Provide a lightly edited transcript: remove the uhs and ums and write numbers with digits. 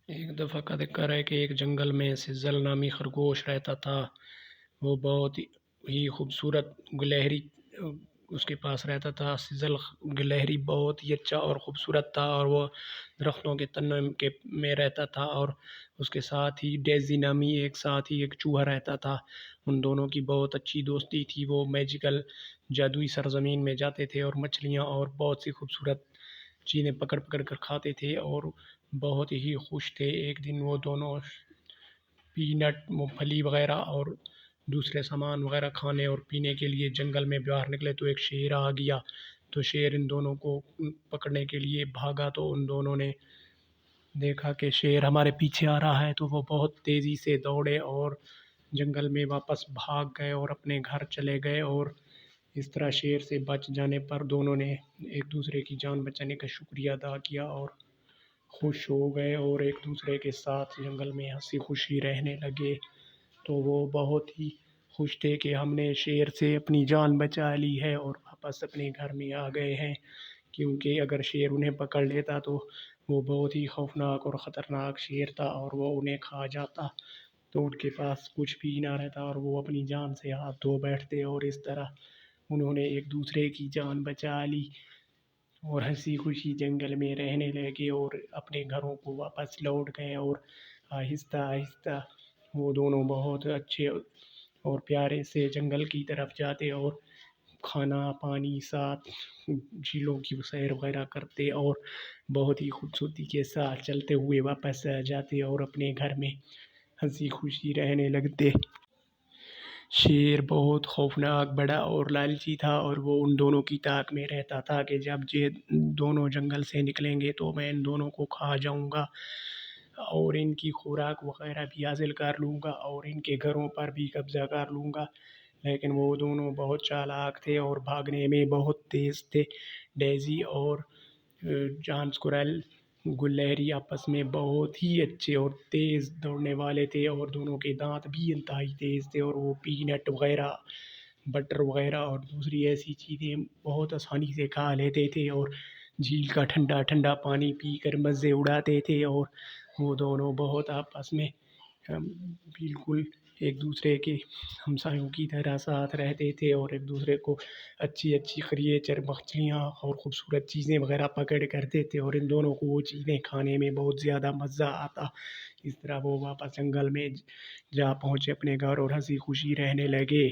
ایک دفعہ کا ذکر ہے کہ ایک جنگل میں سزل نامی خرگوش رہتا تھا۔ وہ بہت ہی خوبصورت گلہری اس کے پاس رہتا تھا۔ سزل گلہری بہت ہی اچھا اور خوبصورت تھا، اور وہ درختوں کے تنوں میں رہتا تھا، اور اس کے ساتھ ہی ڈیزی نامی ایک ساتھ ہی ایک چوہا رہتا تھا۔ ان دونوں کی بہت اچھی دوستی تھی۔ وہ میجیکل جادوئی سرزمین میں جاتے تھے اور مچھلیاں اور بہت سی خوبصورت چیزیں پکڑ پکڑ کر کھاتے تھے اور بہت ہی خوش تھے۔ ایک دن وہ دونوں پینٹ مونگ پھلی وغیرہ اور دوسرے سامان وغیرہ کھانے اور پینے کے لیے جنگل میں باہر نکلے تو ایک شیر آ گیا۔ تو شیر ان دونوں کو پکڑنے کے لیے بھاگا، تو ان دونوں نے دیکھا کہ شیر ہمارے پیچھے آ رہا ہے، تو وہ بہت تیزی سے دوڑے اور جنگل میں واپس بھاگ گئے اور اپنے گھر چلے گئے۔ اور اس طرح شیر سے بچ جانے پر دونوں نے ایک دوسرے کی جان بچانے کا شکریہ ادا کیا اور خوش ہو گئے، اور ایک دوسرے کے ساتھ جنگل میں ہنسی خوشی رہنے لگے۔ تو وہ بہت ہی خوش تھے کہ ہم نے شیر سے اپنی جان بچا لی ہے اور واپس اپنے گھر میں آ گئے ہیں، کیونکہ اگر شیر انہیں پکڑ لیتا تو وہ بہت ہی خوفناک اور خطرناک شیر تھا اور وہ انہیں کھا جاتا، تو ان کے پاس کچھ بھی نہ رہتا اور وہ اپنی جان سے ہاتھ دھو بیٹھتے، اور اس طرح انہوں نے ایک دوسرے کی جان بچا لی اور ہنسی خوشی جنگل میں رہنے لگے اور اپنے گھروں کو واپس لوٹ گئے۔ اور آہستہ آہستہ وہ دونوں بہت اچھے اور پیارے سے جنگل کی طرف جاتے اور کھانا پانی ساتھ جھیلوں کی سیر وغیرہ کرتے اور بہت ہی خوبصورتی کے ساتھ چلتے ہوئے واپس جاتے اور اپنے گھر میں ہنسی خوشی رہنے لگتے۔ شیر بہت خوفناک بڑا اور لالچی تھا، اور وہ ان دونوں کی طاق میں رہتا تھا کہ جب یہ دونوں جنگل سے نکلیں گے تو میں ان دونوں کو کھا جاؤں گا اور ان کی خوراک وغیرہ بھی حاصل کر لوں گا اور ان کے گھروں پر بھی قبضہ کر لوں گا۔ لیکن وہ دونوں بہت چالاک تھے اور بھاگنے میں بہت تیز تھے۔ ڈیزی اور جان سکورل گلہری آپس میں بہت ہی اچھے اور تیز دوڑنے والے تھے، اور دونوں کے دانت بھی انتہائی تیز تھے، اور وہ پینٹ وغیرہ بٹر وغیرہ اور دوسری ایسی چیزیں بہت آسانی سے کھا لیتے تھے اور جھیل کا ٹھنڈا ٹھنڈا پانی پی کر مزے اڑاتے تھے۔ اور وہ دونوں بہت آپس میں بالکل ایک دوسرے کے ہمسایوں کی طرح ساتھ رہتے تھے اور ایک دوسرے کو اچھی اچھی کریچر مچھلیاں اور خوبصورت چیزیں وغیرہ پکڑ کرتے تھے، اور ان دونوں کو وہ چیزیں کھانے میں بہت زیادہ مزہ آتا۔ اس طرح وہ واپس جنگل میں جا پہنچے اپنے گھر اور ہنسی خوشی رہنے لگے۔